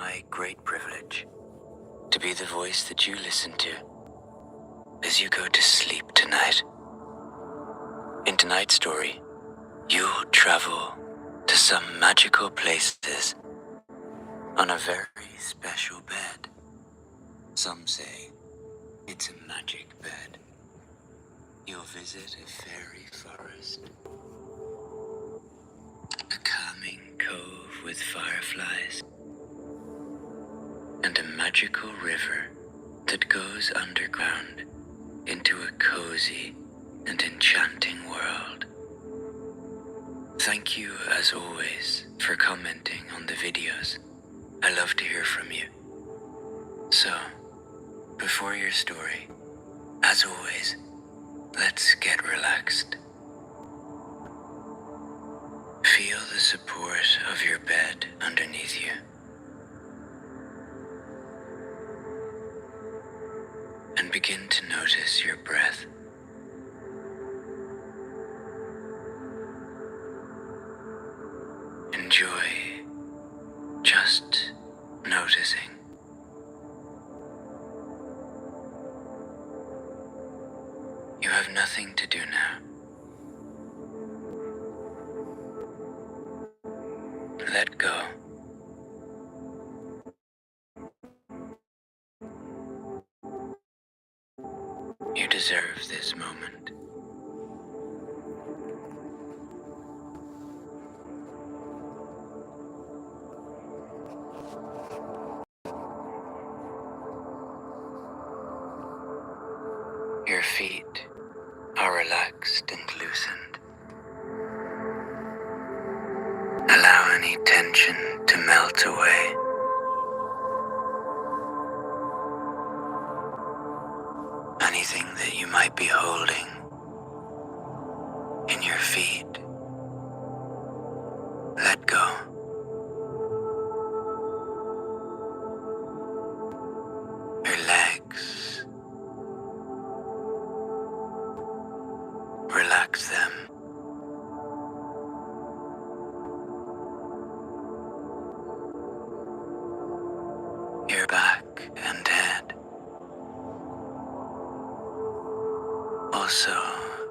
my great privilege to be the voice that you listen to as you go to sleep tonight. In tonight's story, you'll travel to some magical places on a very special bed. Some say it's a magic bed. You'll visit a fairy forest, a calming cove with fireflies, and a magical river that goes underground into a cozy and enchanting world. Thank you, as always, for commenting on the videos. I love to hear from you. So, before your story, as always, let's get relaxed. Feel the support of your bed underneath you. And begin to notice your breath. Enjoy just noticing. You have nothing to do now. Let go. You deserve this moment. Your feet are relaxed and loosened. Allow any tension to melt away. Anything that you might be holding in your feet, let go. Your legs, relax them. Your back and head also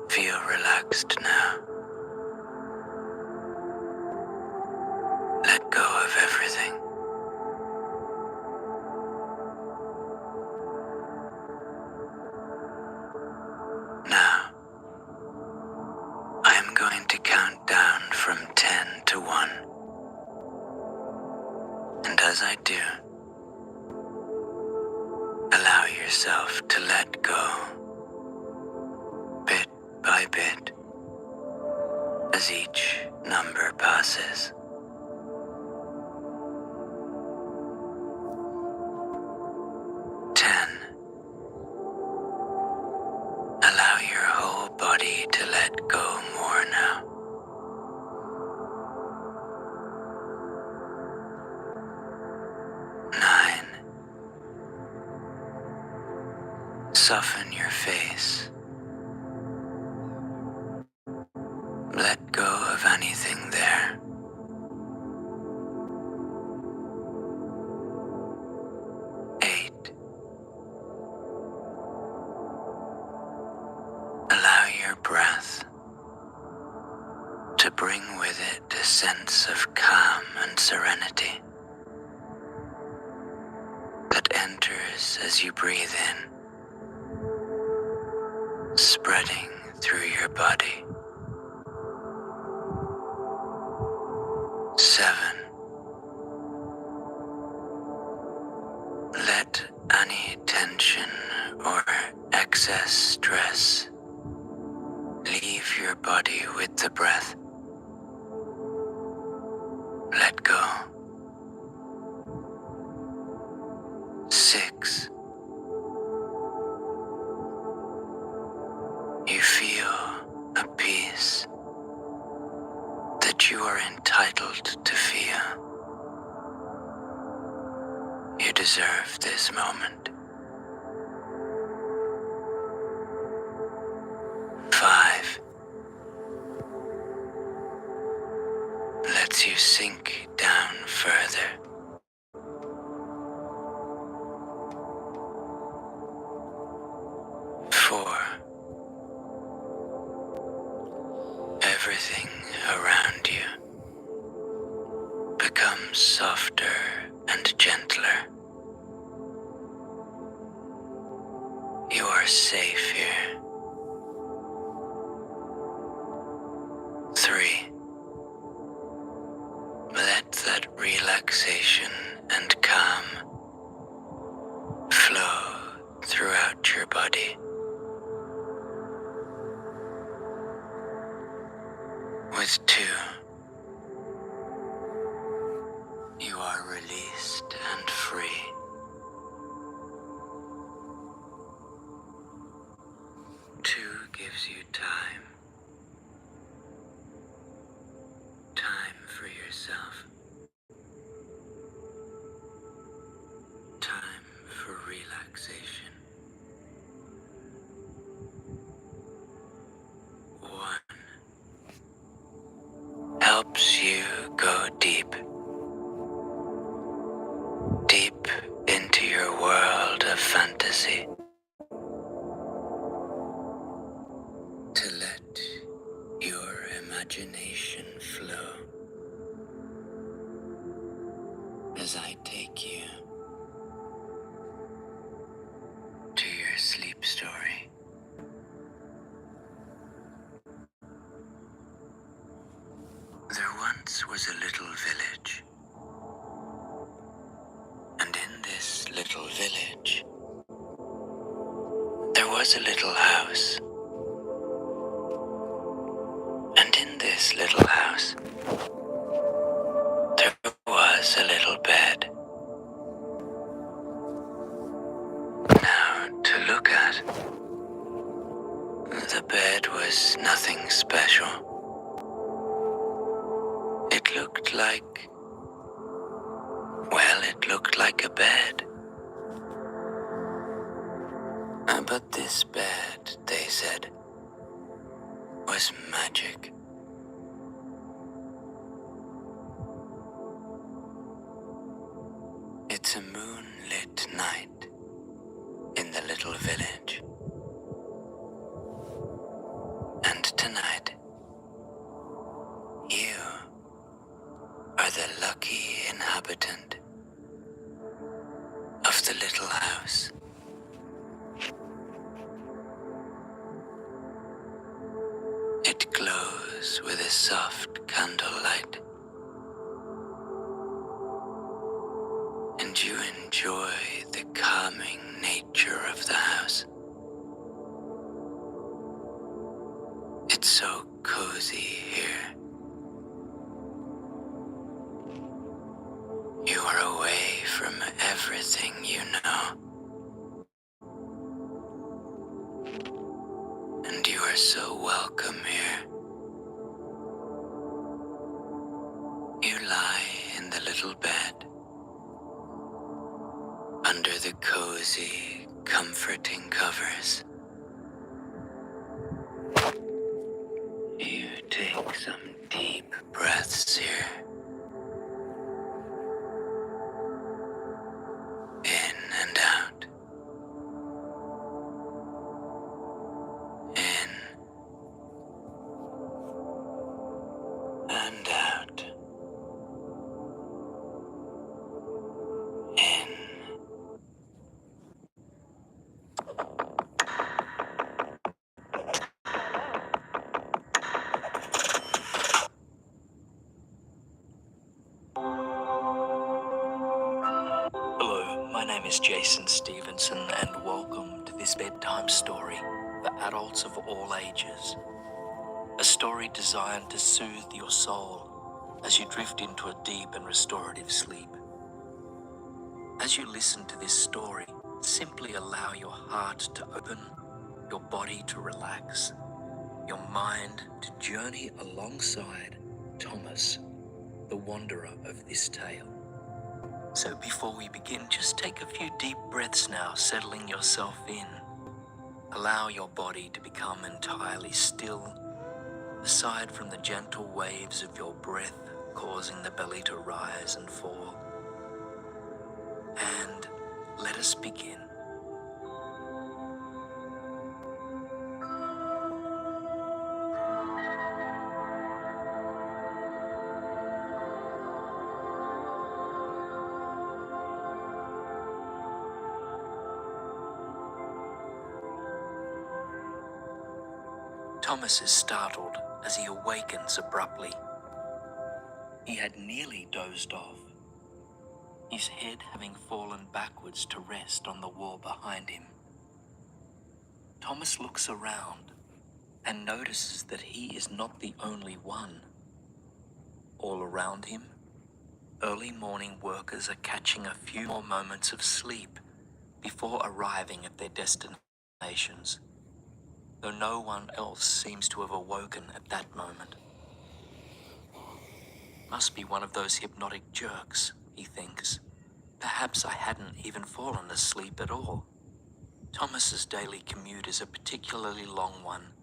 feel relaxed now. Let go of everything. Now, I am going to count down from 10 to 1. And as I do, allow yourself to let go, bit by bit, as each number passes. 10. Allow your whole body to let go more now. 9. Soften your face. Let go of anything there. 8. Allow your breath to bring with it a sense of calm and serenity that enters as you breathe in, spreading through your body. 7. Let any tension or excess stress leave your body with the breath. Let go. 6. You feel a peace that you are entitled to feel. You deserve this moment. 5. Lets you sink down further becomes softer and gentler. You are safe here. 3. Let that relaxation and calm flow throughout your body. With 2, you are released and free. 2 gives you time. Time for yourself. Time for relaxation. 1 helps you go deep. Deep into your world of fantasy. To let your imagination flow as I take you to your sleep story. There once was a little village, and in this little village there was a little house, and in this little house there was a little bed. Now, to look at, the bed was nothing special. It looked like, well, it looked like a bed. But this bed, they said, was magic. It's a moonlit night in the little village. And tonight, you are the lucky inhabitant of the little house. It glows with a soft candlelight, and you enjoy the calming nature of the house. It's so cozy here. You are away from everything you know. And you are so welcome here. You lie in the little bed, under the cozy, comforting covers. You take some deep breaths here. In and out. In and out. In. Hello, my name is Jason Stevenson, and welcome to this bedtime story for adults of all ages. A story designed to soothe your soul as you drift into a deep and restorative sleep. As you listen to this story, simply allow your heart to open, your body to relax, your mind to journey alongside Thomas, the wanderer of this tale. So before we begin, just take a few deep breaths now, settling yourself in. Allow your body to become entirely still, aside from the gentle waves of your breath causing the belly to rise and fall. And let us begin. Thomas is startled as he awakens abruptly. He had nearly dozed off, his head having fallen backwards to rest on the wall behind him. Thomas looks around and notices that he is not the only one. All around him, early morning workers are catching a few more moments of sleep before arriving at their destinations, though no one else seems to have awoken at that moment. Must be one of those hypnotic jerks, he thinks. Perhaps I hadn't even fallen asleep at all. Thomas's daily commute is a particularly long one.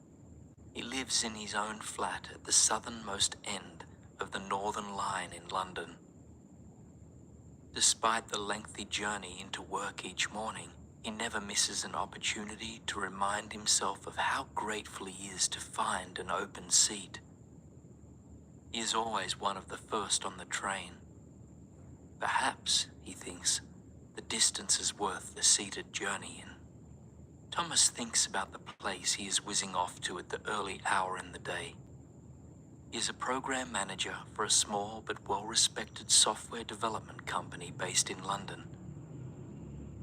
He lives in his own flat at the southernmost end of the Northern Line in London. Despite the lengthy journey into work each morning, he never misses an opportunity to remind himself of how grateful he is to find an open seat. He is always one of the first on the train. Perhaps, he thinks, the distance is worth the seated journey in. Thomas thinks about the place he is whizzing off to at the early hour in the day. He is a program manager for a small but well-respected software development company based in London.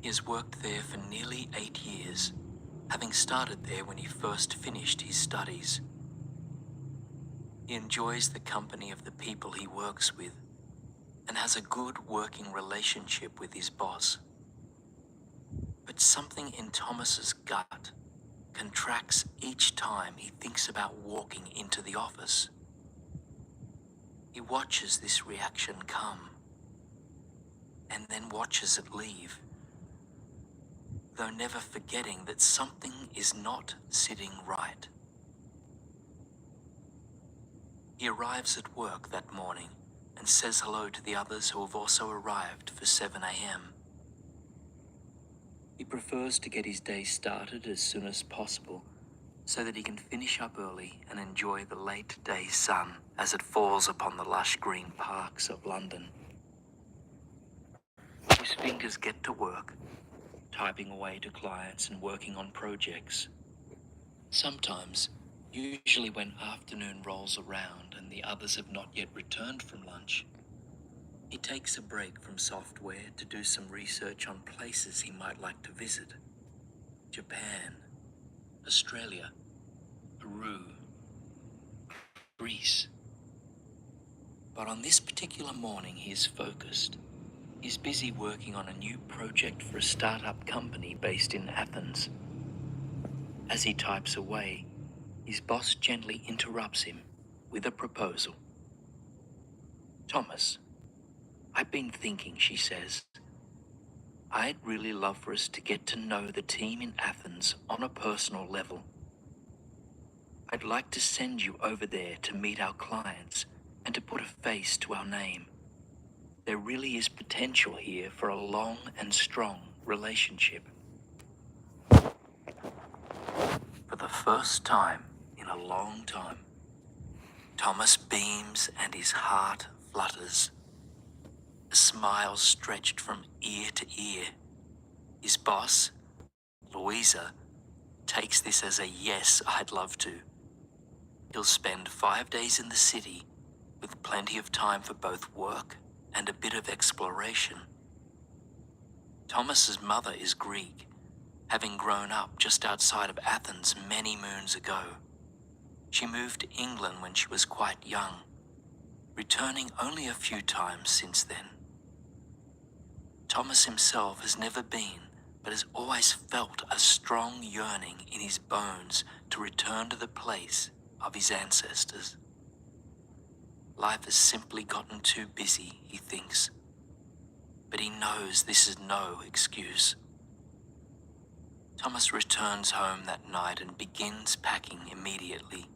He has worked there for nearly 8 years, having started there when he first finished his studies. He enjoys the company of the people he works with and has a good working relationship with his boss. But something in Thomas's gut contracts each time he thinks about walking into the office. He watches this reaction come, and then watches it leave, though never forgetting that something is not sitting right. He arrives at work that morning and says hello to the others who have also arrived for 7 a.m. He prefers to get his day started as soon as possible so that he can finish up early and enjoy the late day sun as it falls upon the lush green parks of London. His fingers get to work, typing away to clients and working on projects. Sometimes, usually when afternoon rolls around and the others have not yet returned from lunch, he takes a break from software to do some research on places he might like to visit. Japan, Australia, Peru, Greece. But on this particular morning he is focused. He's busy working on a new project for a startup company based in Athens. As he types away, his boss gently interrupts him with a proposal. "Thomas, I've been thinking," she says. "I'd really love for us to get to know the team in Athens on a personal level. I'd like to send you over there to meet our clients and to put a face to our name. There really is potential here for a long and strong relationship." For the first time in a long time, Thomas beams and his heart flutters. A smile stretched from ear to ear. His boss, Louisa, takes this as a yes, I'd love to. He'll spend 5 days in the city with plenty of time for both work and a bit of exploration. Thomas's mother is Greek, having grown up just outside of Athens many moons ago. She moved to England when she was quite young, returning only a few times since then. Thomas himself has never been, but has always felt a strong yearning in his bones to return to the place of his ancestors. Life has simply gotten too busy, he thinks, but he knows this is no excuse. Thomas returns home that night and begins packing immediately.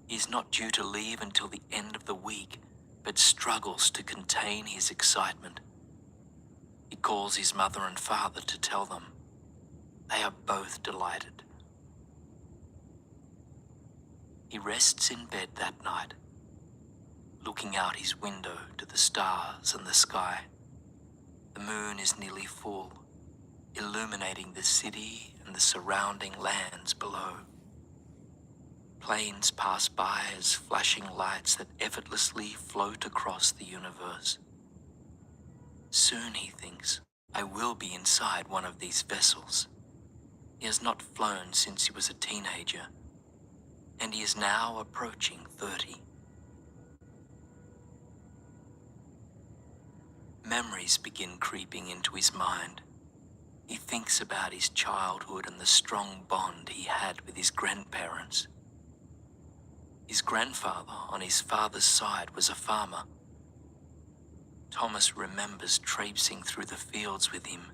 He is not due to leave until the end of the week, but struggles to contain his excitement. He calls his mother and father to tell them. They are both delighted. He rests in bed that night, looking out his window to the stars and the sky. The moon is nearly full, illuminating the city and the surrounding lands below. Planes pass by as flashing lights that effortlessly float across the universe. Soon, he thinks, I will be inside one of these vessels. He has not flown since he was a teenager, and he is now approaching 30. Memories begin creeping into his mind. He thinks about his childhood and the strong bond he had with his grandparents. His grandfather on his father's side was a farmer. Thomas remembers traipsing through the fields with him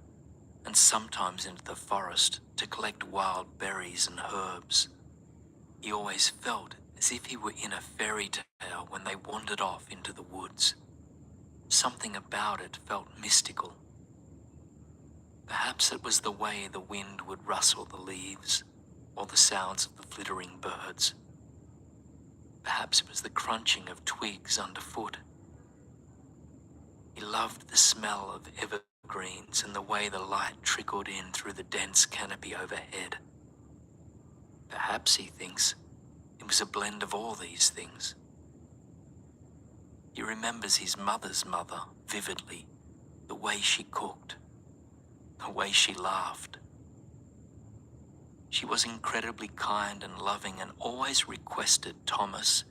and sometimes into the forest to collect wild berries and herbs. He always felt as if he were in a fairy tale when they wandered off into the woods. Something about it felt mystical. Perhaps it was the way the wind would rustle the leaves, or the sounds of the flittering birds. Perhaps it was the crunching of twigs underfoot. He loved the smell of evergreens and the way the light trickled in through the dense canopy overhead. Perhaps, he thinks, it was a blend of all these things. He remembers his mother's mother vividly, the way she cooked, the way she laughed. She was incredibly kind and loving and always requested Thomas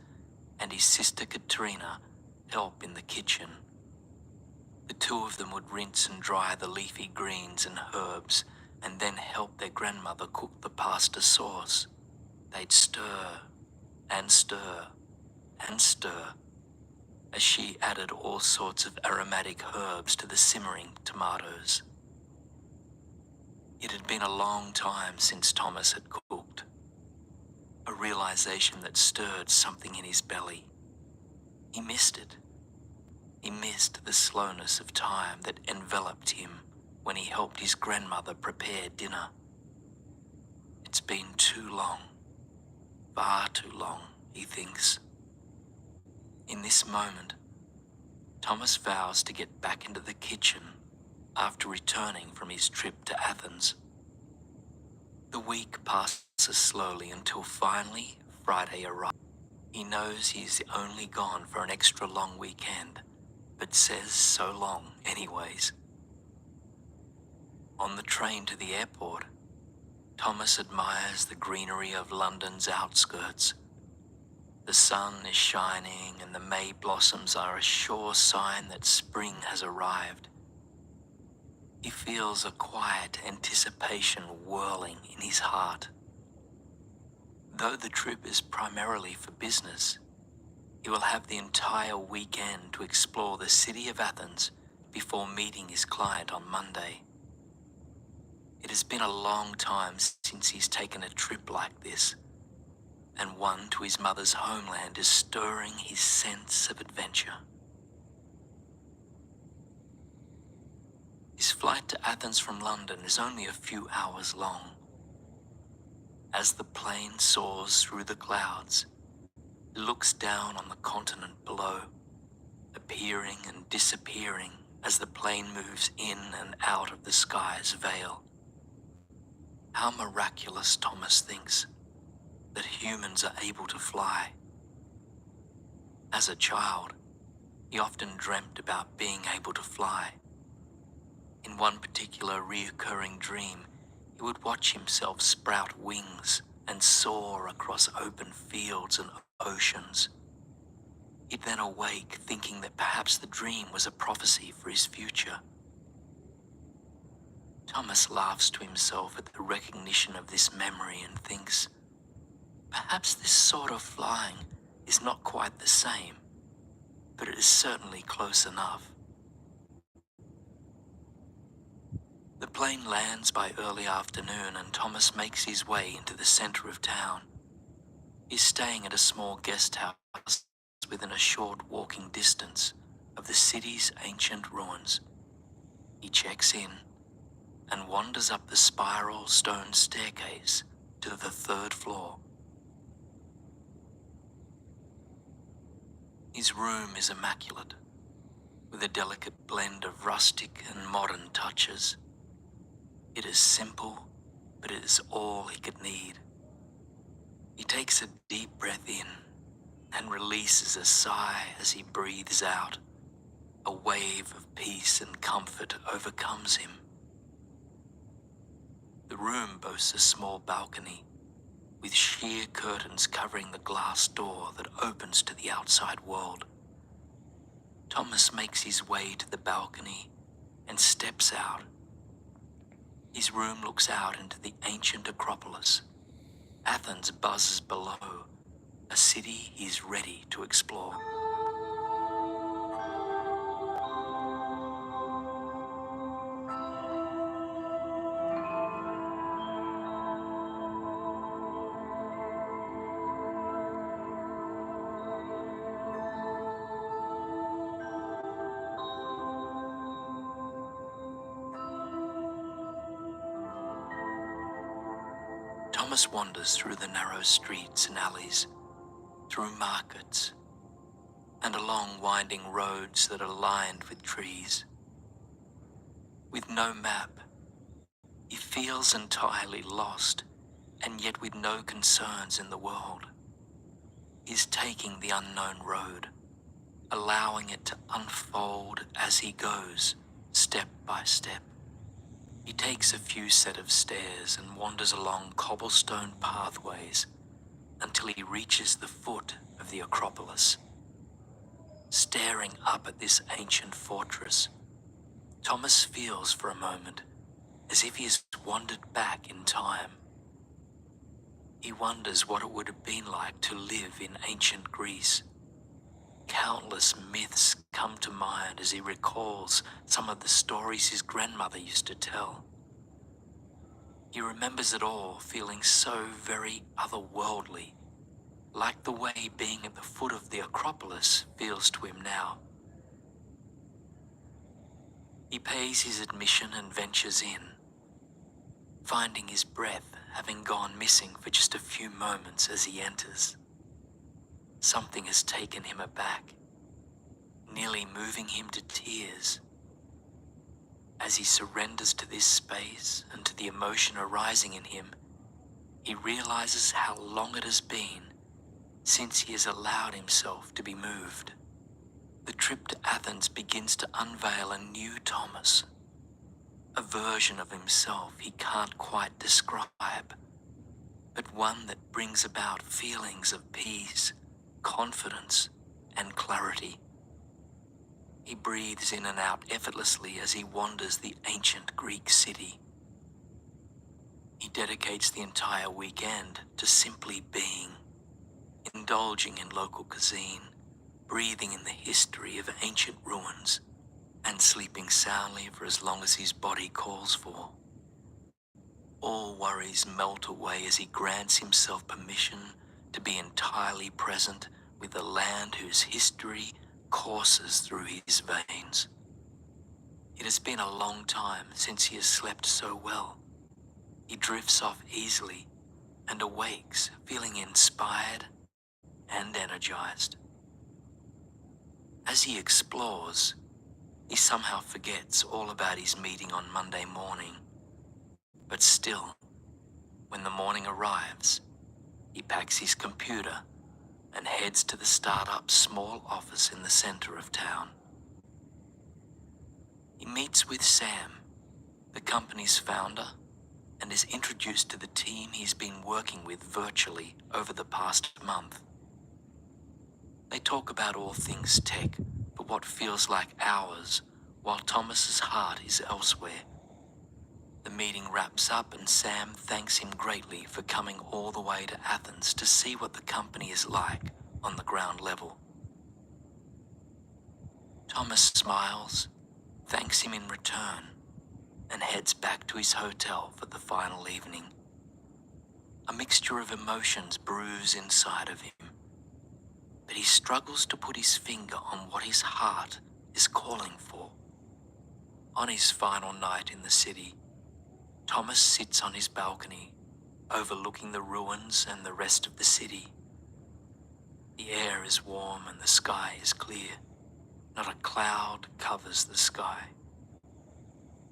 and his sister Katrina help in the kitchen. The two of them would rinse and dry the leafy greens and herbs and then help their grandmother cook the pasta sauce. They'd stir and stir and stir as she added all sorts of aromatic herbs to the simmering tomatoes. It had been a long time since Thomas had cooked, a realization that stirred something in his belly. He missed it. He missed the slowness of time that enveloped him when he helped his grandmother prepare dinner. It's been too long, far too long, he thinks. In this moment, Thomas vows to get back into the kitchen after returning from his trip to Athens. The week passes slowly until finally Friday arrives. He knows he's only gone for an extra long weekend, but says so long anyways. On the train to the airport, Thomas admires the greenery of London's outskirts. The sun is shining and the May blossoms are a sure sign that spring has arrived. He feels a quiet anticipation whirling in his heart. Though the trip is primarily for business, he will have the entire weekend to explore the city of Athens before meeting his client on Monday. It has been a long time since he's taken a trip like this, and one to his mother's homeland is stirring his sense of adventure. His flight to Athens from London is only a few hours long. As the plane soars through the clouds, it looks down on the continent below, appearing and disappearing as the plane moves in and out of the sky's veil. How miraculous, Thomas thinks, that humans are able to fly. As a child, he often dreamt about being able to fly. In one particular reoccurring dream, he would watch himself sprout wings and soar across open fields and oceans. He'd then awake thinking that perhaps the dream was a prophecy for his future. Thomas laughs to himself at the recognition of this memory and thinks, perhaps this sort of flying is not quite the same, but it is certainly close enough. The plane lands by early afternoon and Thomas makes his way into the center of town. He's staying at a small guest house within a short walking distance of the city's ancient ruins. He checks in and wanders up the spiral stone staircase to the 3rd floor. His room is immaculate, with a delicate blend of rustic and modern touches. It is simple, but it is all he could need. He takes a deep breath in and releases a sigh as he breathes out. A wave of peace and comfort overcomes him. The room boasts a small balcony with sheer curtains covering the glass door that opens to the outside world. Thomas makes his way to the balcony and steps out. His room looks out into the ancient Acropolis. Athens buzzes below, a city he's ready to explore. Thomas wanders through the narrow streets and alleys, through markets, and along winding roads that are lined with trees. With no map, he feels entirely lost, and yet with no concerns in the world. He's taking the unknown road, allowing it to unfold as he goes, step by step. He takes a few set of stairs and wanders along cobblestone pathways until he reaches the foot of the Acropolis. Staring up at this ancient fortress, Thomas feels for a moment as if he has wandered back in time. He wonders what it would have been like to live in ancient Greece. Countless myths come to mind as he recalls some of the stories his grandmother used to tell. He remembers it all feeling so very otherworldly, like the way being at the foot of the Acropolis feels to him now. He pays his admission and ventures in, finding his breath having gone missing for just a few moments as he enters. Something has taken him aback, nearly moving him to tears. As he surrenders to this space and to the emotion arising in him, he realizes how long it has been since he has allowed himself to be moved. The trip to Athens begins to unveil a new Thomas, a version of himself he can't quite describe, but one that brings about feelings of peace, confidence, and clarity. He breathes in and out effortlessly as he wanders the ancient Greek city. He dedicates the entire weekend to simply being, indulging in local cuisine, breathing in the history of ancient ruins, and sleeping soundly for as long as his body calls for. All worries melt away as he grants himself permission to be entirely present with the land whose history courses through his veins. It has been a long time since he has slept so well. He drifts off easily and awakes feeling inspired and energized. As he explores, he somehow forgets all about his meeting on Monday morning. But still, when the morning arrives, he packs his computer and heads to the startup's small office in the center of town. He meets with Sam, the company's founder, and is introduced to the team he's been working with virtually over the past month. They talk about all things tech for what feels like hours, while Thomas's heart is elsewhere. The meeting wraps up and Sam thanks him greatly for coming all the way to Athens to see what the company is like on the ground level. Thomas smiles, thanks him in return, and heads back to his hotel for the final evening. A mixture of emotions brews inside of him, but he struggles to put his finger on what his heart is calling for. On his final night in the city, Thomas sits on his balcony, overlooking the ruins and the rest of the city. The air is warm and the sky is clear. Not a cloud covers the sky.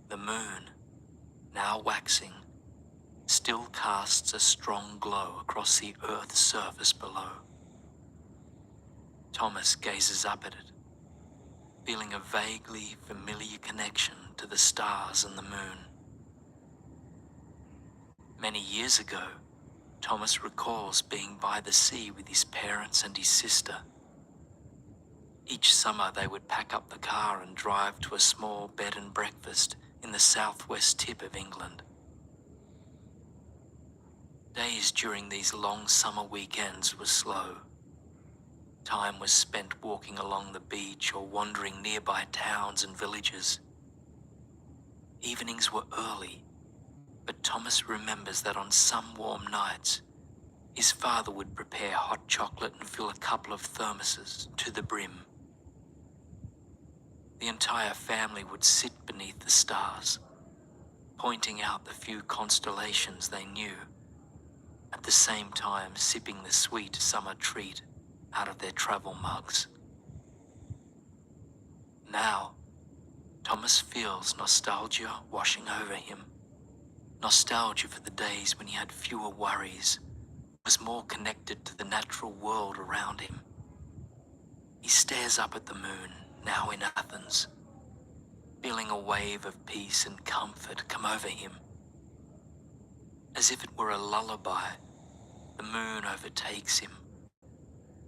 The moon, now waxing, still casts a strong glow across the Earth's surface below. Thomas gazes up at it, feeling a vaguely familiar connection to the stars and the moon. Many years ago, Thomas recalls being by the sea with his parents and his sister. Each summer they would pack up the car and drive to a small bed and breakfast in the southwest tip of England. Days during these long summer weekends were slow. Time was spent walking along the beach or wandering nearby towns and villages. Evenings were early, but Thomas remembers that on some warm nights, his father would prepare hot chocolate and fill a couple of thermoses to the brim. The entire family would sit beneath the stars, pointing out the few constellations they knew, at the same time sipping the sweet summer treat out of their travel mugs. Now, Thomas feels nostalgia washing over him. Nostalgia for the days when he had fewer worries, was more connected to the natural world around him. He stares up at the moon, now in Athens, feeling a wave of peace and comfort come over him. As if it were a lullaby, the moon overtakes him,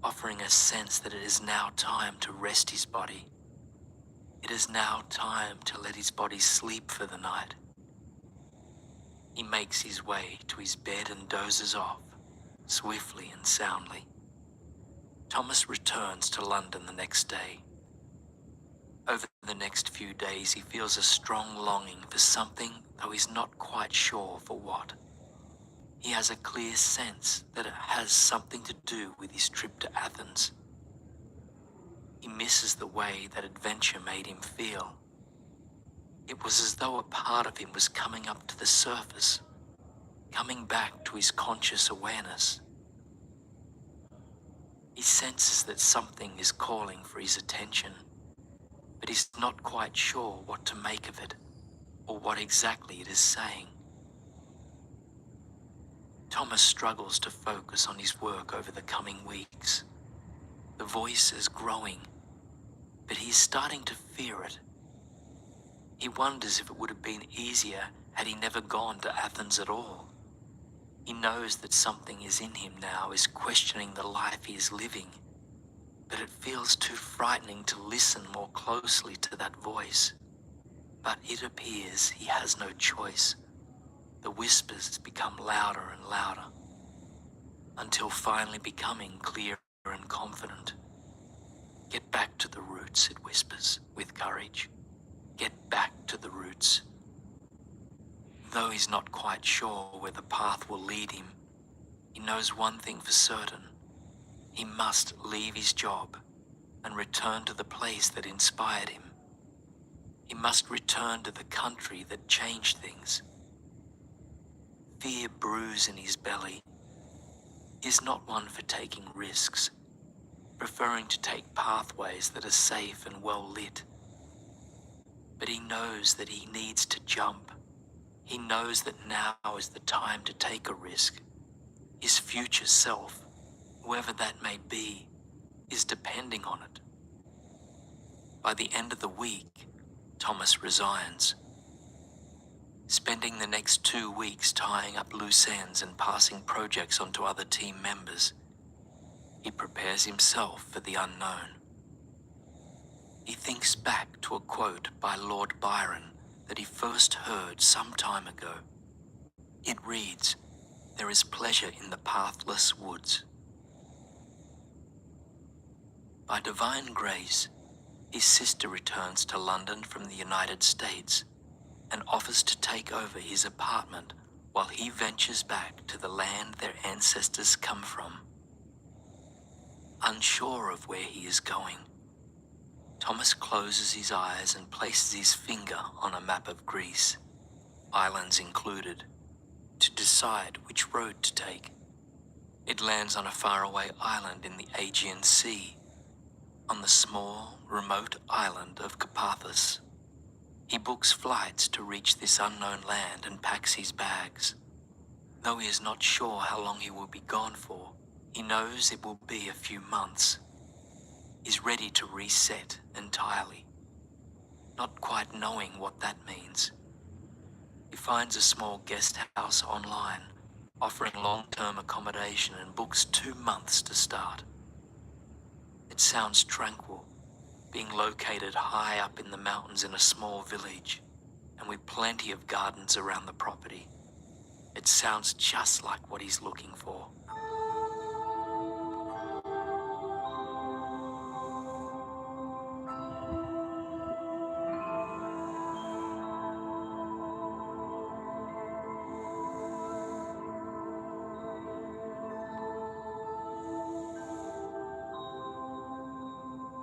offering a sense that it is now time to rest his body. It is now time to let his body sleep for the night. He makes his way to his bed and dozes off, swiftly and soundly. Thomas returns to London the next day. Over the next few days, he feels a strong longing for something, though he's not quite sure for what. He has a clear sense that it has something to do with his trip to Athens. He misses the way that adventure made him feel. It was as though a part of him was coming up to the surface, coming back to his conscious awareness. He senses that something is calling for his attention, but he's not quite sure what to make of it, or what exactly it is saying. Thomas struggles to focus on his work over the coming weeks. The voice is growing, but he's starting to fear it. He wonders if it would have been easier had he never gone to Athens at all. He knows that something is in him now, is questioning the life he is living, but it feels too frightening to listen more closely to that voice. But it appears he has no choice. The whispers become louder and louder, until finally becoming clear and confident. Get back to the roots, it whispers with courage. Get back to the roots. Though he's not quite sure where the path will lead him, he knows one thing for certain. He must leave his job and return to the place that inspired him. He must return to the country that changed things. Fear brews in his belly. He is not one for taking risks, preferring to take pathways that are safe and well lit. But he knows that he needs to jump. He knows that now is the time to take a risk. His future self, whoever that may be, is depending on it. By the end of the week, Thomas resigns. Spending the next 2 weeks tying up loose ends and passing projects on to other team members, he prepares himself for the unknown. He thinks back to a quote by Lord Byron that he first heard some time ago. It reads, "There is pleasure in the pathless woods." By divine grace, his sister returns to London from the United States and offers to take over his apartment while he ventures back to the land their ancestors come from. Unsure of where he is going, Thomas closes his eyes and places his finger on a map of Greece, islands included, to decide which road to take. It lands on a faraway island in the Aegean Sea, on the small, remote island of Carpathus. He books flights to reach this unknown land and packs his bags. Though he is not sure how long he will be gone for, he knows it will be a few months. He's ready to reset entirely, not quite knowing what that means. He finds a small guest house online, offering long-term accommodation and books 2 months to start. It sounds tranquil, being located high up in the mountains in a small village, and with plenty of gardens around the property. It sounds just like what he's looking for.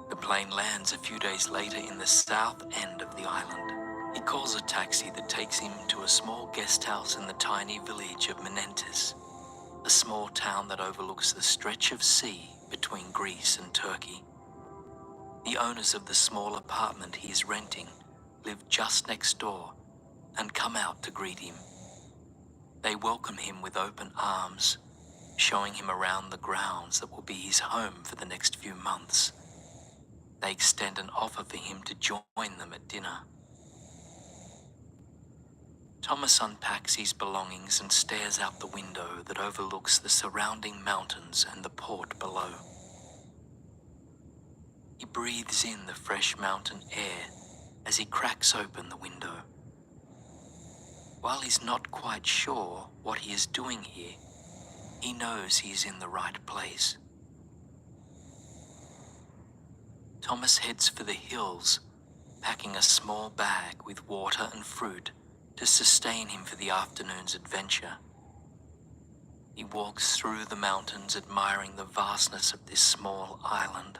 The plane lands a few days later in the south end of the island. He calls a taxi that takes him to a small guest house in the tiny village of Menentis, a small town that overlooks the stretch of sea between Greece and Turkey. The owners of the small apartment he is renting live just next door and come out to greet him. They welcome him with open arms, showing him around the grounds that will be his home for the next few months. They extend an offer for him to join them at dinner. Thomas unpacks his belongings and stares out the window that overlooks the surrounding mountains and the port below. He breathes in the fresh mountain air as he cracks open the window. While he's not quite sure what he is doing here, he knows he is in the right place. Thomas heads for the hills, packing a small bag with water and fruit to sustain him for the afternoon's adventure. He walks through the mountains, admiring the vastness of this small island.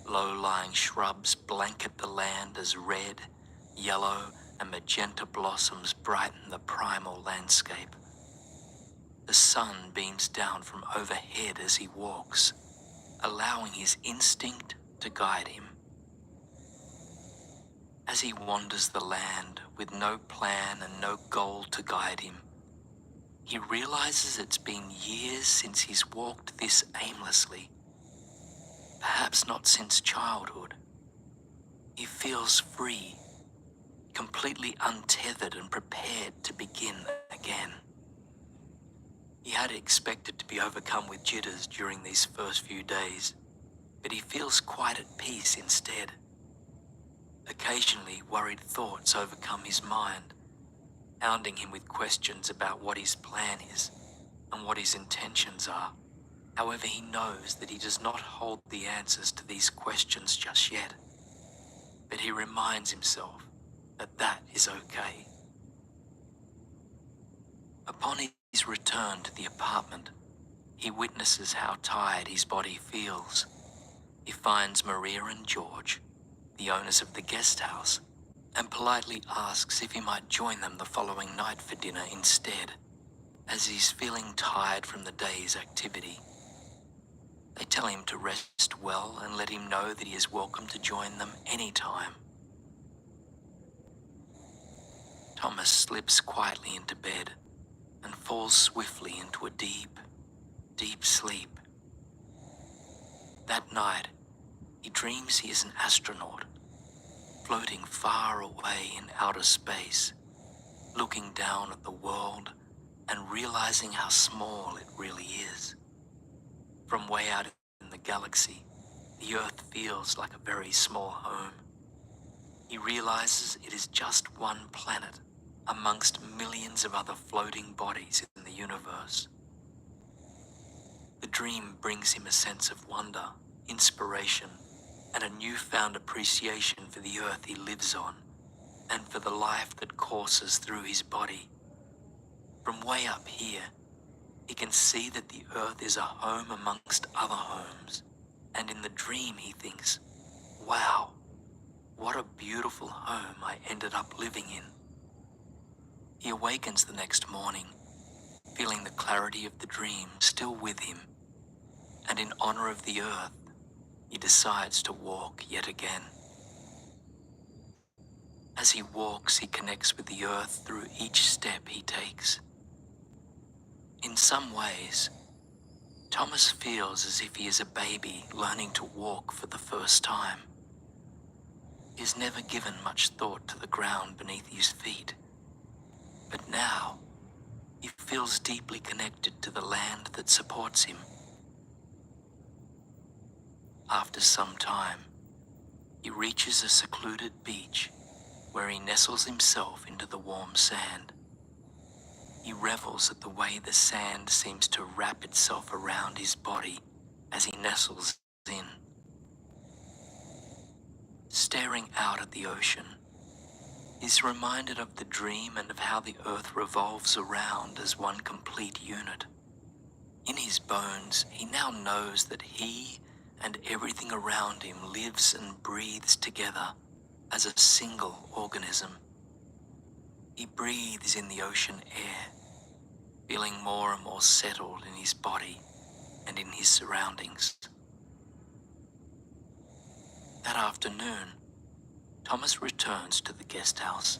Low-lying shrubs blanket the land as red, yellow, and magenta blossoms brighten the primal landscape. The sun beams down from overhead as he walks, allowing his instinct to guide him. As he wanders the land with no plan and no goal to guide him, he realizes it's been years since he's walked this aimlessly. Perhaps not since childhood. He feels free, completely untethered and prepared to begin again. He had expected to be overcome with jitters during these first few days, but he feels quite at peace instead. Occasionally, worried thoughts overcome his mind, hounding him with questions about what his plan is and what his intentions are. However, he knows that he does not hold the answers to these questions just yet. But he reminds himself that that is okay. Upon his return to the apartment, he witnesses how tired his body feels. He finds Maria and George, the owners of the guest house, and politely asks if he might join them the following night for dinner instead, as he's feeling tired from the day's activity. They tell him to rest well and let him know that he is welcome to join them anytime. Thomas slips quietly into bed and falls swiftly into a deep, deep sleep. That night, he dreams he is an astronaut, floating far away in outer space, looking down at the world and realizing how small it really is. From way out in the galaxy, the Earth feels like a very small home. He realizes it is just one planet amongst millions of other floating bodies in the universe. The dream brings him a sense of wonder, inspiration, and a newfound appreciation for the Earth he lives on, and for the life that courses through his body. From way up here, he can see that the Earth is a home amongst other homes, and in the dream he thinks, wow, what a beautiful home I ended up living in. He awakens the next morning, feeling the clarity of the dream still with him, and in honor of the Earth, he decides to walk yet again. As he walks, he connects with the Earth through each step he takes. In some ways, Thomas feels as if he is a baby learning to walk for the first time. He has never given much thought to the ground beneath his feet, but now he feels deeply connected to the land that supports him. After some time, he reaches a secluded beach where he nestles himself into the warm sand. He revels at the way the sand seems to wrap itself around his body as he nestles in. Staring out at the ocean, he's reminded of the dream and of how the earth revolves around as one complete unit. In his bones, he now knows that he and everything around him lives and breathes together as a single organism. He breathes in the ocean air, feeling more and more settled in his body and in his surroundings. That afternoon, Thomas returns to the guest house,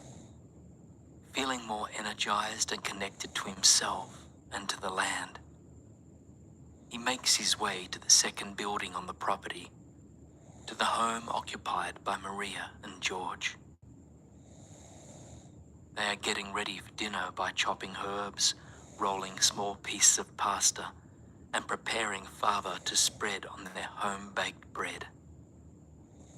feeling more energized and connected to himself and to the land. He makes his way to the second building on the property, to the home occupied by Maria and George. They are getting ready for dinner by chopping herbs, rolling small pieces of pasta, and preparing fava to spread on their home-baked bread.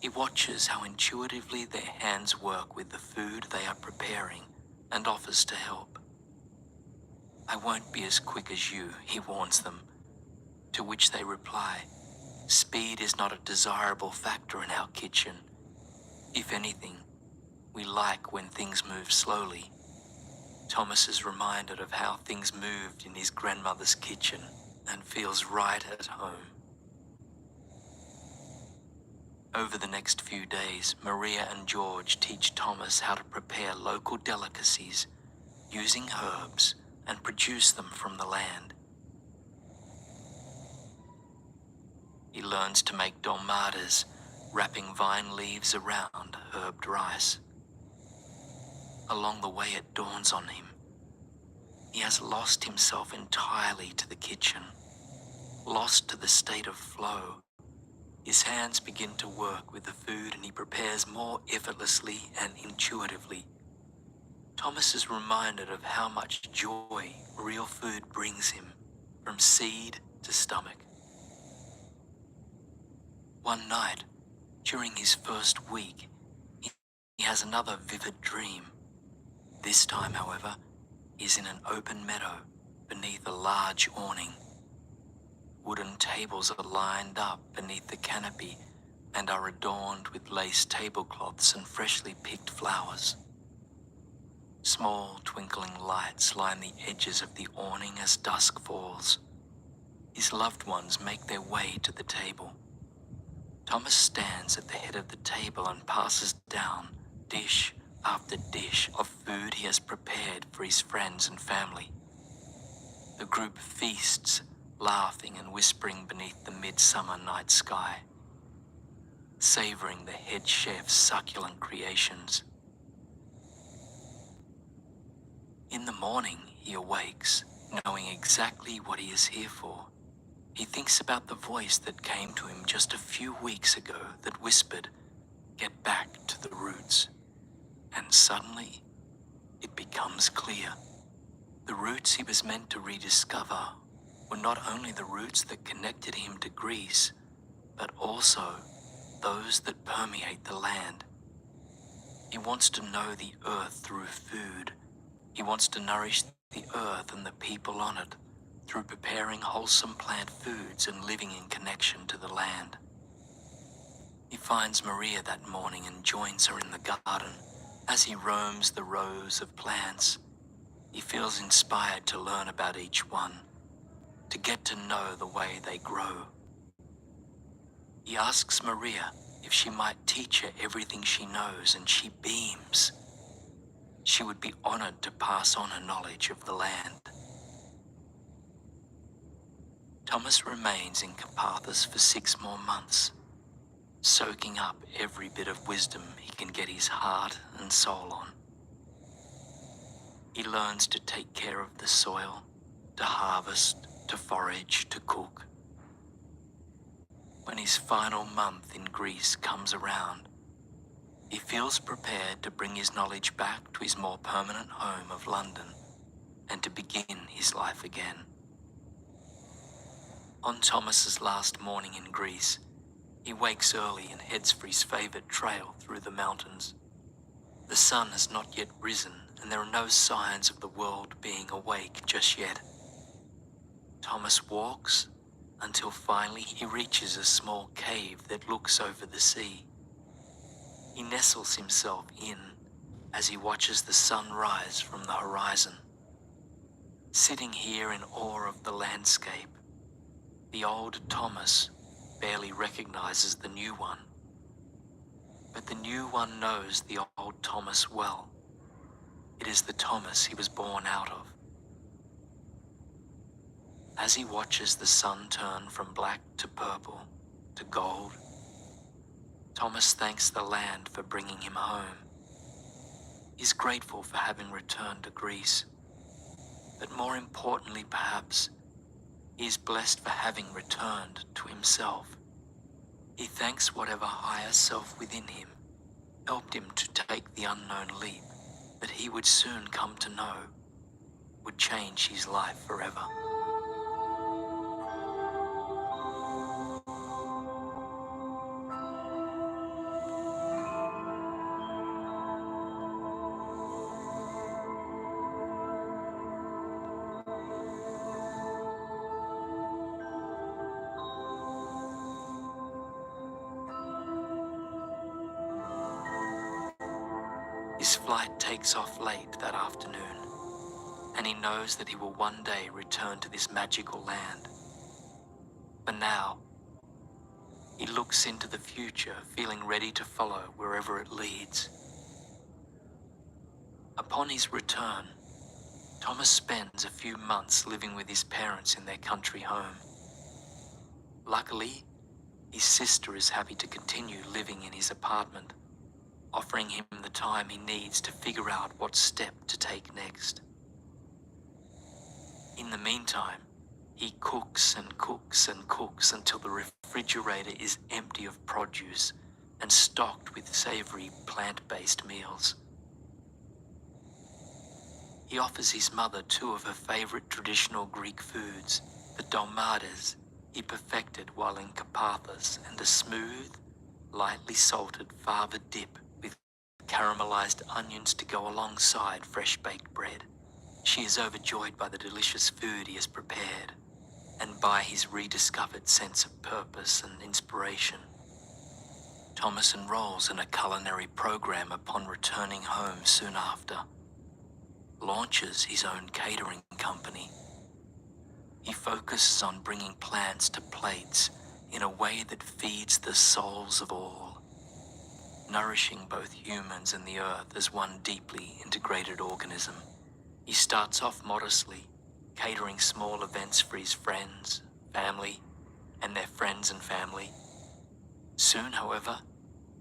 He watches how intuitively their hands work with the food they are preparing and offers to help. "I won't be as quick as you," he warns them, to which they reply, "Speed is not a desirable factor in our kitchen. If anything, we like when things move slowly." Thomas is reminded of how things moved in his grandmother's kitchen and feels right at home. Over the next few days, Maria and George teach Thomas how to prepare local delicacies using herbs and produce them from the land. He learns to make dolmadas, wrapping vine leaves around herbed rice. Along the way, it dawns on him. He has lost himself entirely to the kitchen, lost to the state of flow. His hands begin to work with the food and he prepares more effortlessly and intuitively. Thomas is reminded of how much joy real food brings him, from seed to stomach. One night, during his first week, he has another vivid dream. This time, however, he's in an open meadow beneath a large awning. Wooden tables are lined up beneath the canopy and are adorned with lace tablecloths and freshly picked flowers. Small twinkling lights line the edges of the awning as dusk falls. His loved ones make their way to the table. Thomas stands at the head of the table and passes down dish after dish of food he has prepared for his friends and family. The group feasts, laughing and whispering beneath the midsummer night sky, savoring the head chef's succulent creations. In the morning, he awakes, knowing exactly what he is here for. He thinks about the voice that came to him just a few weeks ago that whispered, "Get back to the roots." And suddenly, it becomes clear. The roots he was meant to rediscover were not only the roots that connected him to Greece, but also those that permeate the land. He wants to know the earth through food. He wants to nourish the earth and the people on it through preparing wholesome plant foods and living in connection to the land. He finds Maria that morning and joins her in the garden. As he roams the rows of plants, he feels inspired to learn about each one, to get to know the way they grow. He asks Maria if she might teach her everything she knows, and she beams. She would be honored to pass on her knowledge of the land. Thomas remains in Carpathus for 6 more months, soaking up every bit of wisdom he can get his heart and soul on. He learns to take care of the soil, to harvest, to forage, to cook. When his final month in Greece comes around, he feels prepared to bring his knowledge back to his more permanent home of London and to begin his life again. On Thomas's last morning in Greece, he wakes early and heads for his favourite trail through the mountains. The sun has not yet risen, and there are no signs of the world being awake just yet. Thomas walks until finally he reaches a small cave that looks over the sea. He nestles himself in as he watches the sun rise from the horizon. Sitting here in awe of the landscape, the old Thomas barely recognizes the new one. But the new one knows the old Thomas well. It is the Thomas he was born out of. As he watches the sun turn from black to purple to gold, Thomas thanks the land for bringing him home. He's grateful for having returned to Greece. But more importantly, perhaps, he is blessed for having returned to himself. He thanks whatever higher self within him helped him to take the unknown leap that he would soon come to know would change his life forever. His flight takes off late that afternoon, and he knows that he will one day return to this magical land. But now, he looks into the future, feeling ready to follow wherever it leads. Upon his return, Thomas spends a few months living with his parents in their country home. Luckily, his sister is happy to continue living in his apartment, offering him the time he needs to figure out what step to take next. In the meantime, he cooks and cooks and cooks until the refrigerator is empty of produce and stocked with savory plant-based meals. He offers his mother two of her favorite traditional Greek foods, the dolmades he perfected while in Carpathos, and a smooth, lightly salted fava dip with caramelized onions to go alongside fresh baked bread. She is overjoyed by the delicious food he has prepared and by his rediscovered sense of purpose and inspiration. Thomas enrolls in a culinary program upon returning home soon after, launches his own catering company. He focuses on bringing plants to plates in a way that feeds the souls of all, nourishing both humans and the earth as one deeply integrated organism. He starts off modestly, catering small events for his friends, family, and their friends and family. Soon, however,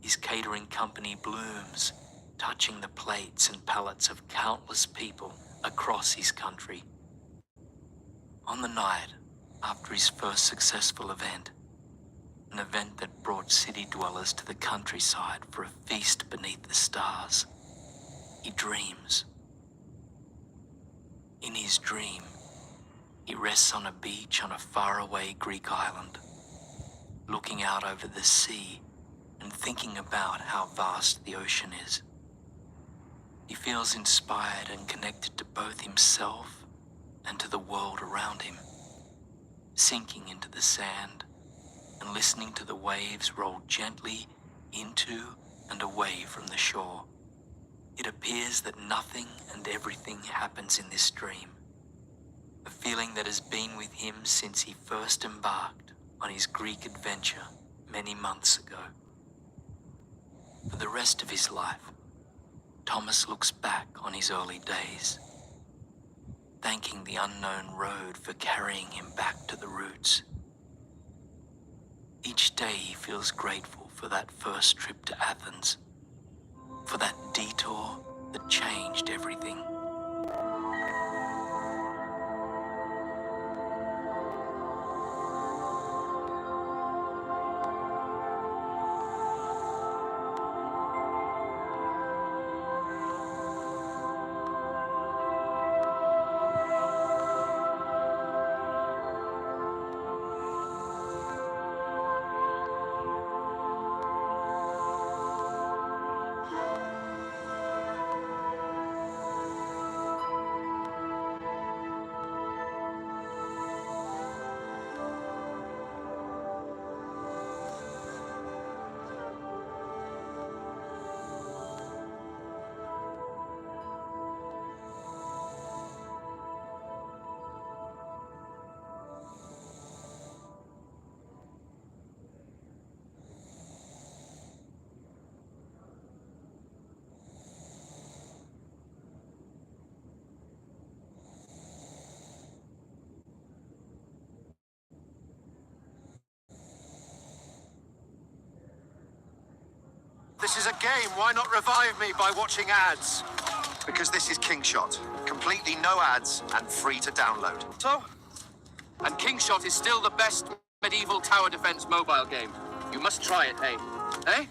his catering company blooms, touching the plates and palates of countless people across his country. On the night after his first successful event, an event that brought city dwellers to the countryside for a feast beneath the stars, he dreams. In his dream, he rests on a beach on a faraway Greek island, looking out over the sea and thinking about how vast the ocean is. He feels inspired and connected to both himself and to the world around him, sinking into the sand and listening to the waves roll gently into and away from the shore. It appears that nothing and everything happens in this dream, a feeling that has been with him since he first embarked on his Greek adventure many months ago. For the rest of his life, Thomas looks back on his early days, thanking the unknown road for carrying him back to the roots. Each day he feels grateful for that first trip to Athens, for that detour that changed everything. This is a game. Why not revive me by watching ads? Because this is Kingshot. Completely no ads and free to download. So? And Kingshot is still the best medieval tower defense mobile game. You must try it, hey? Eh?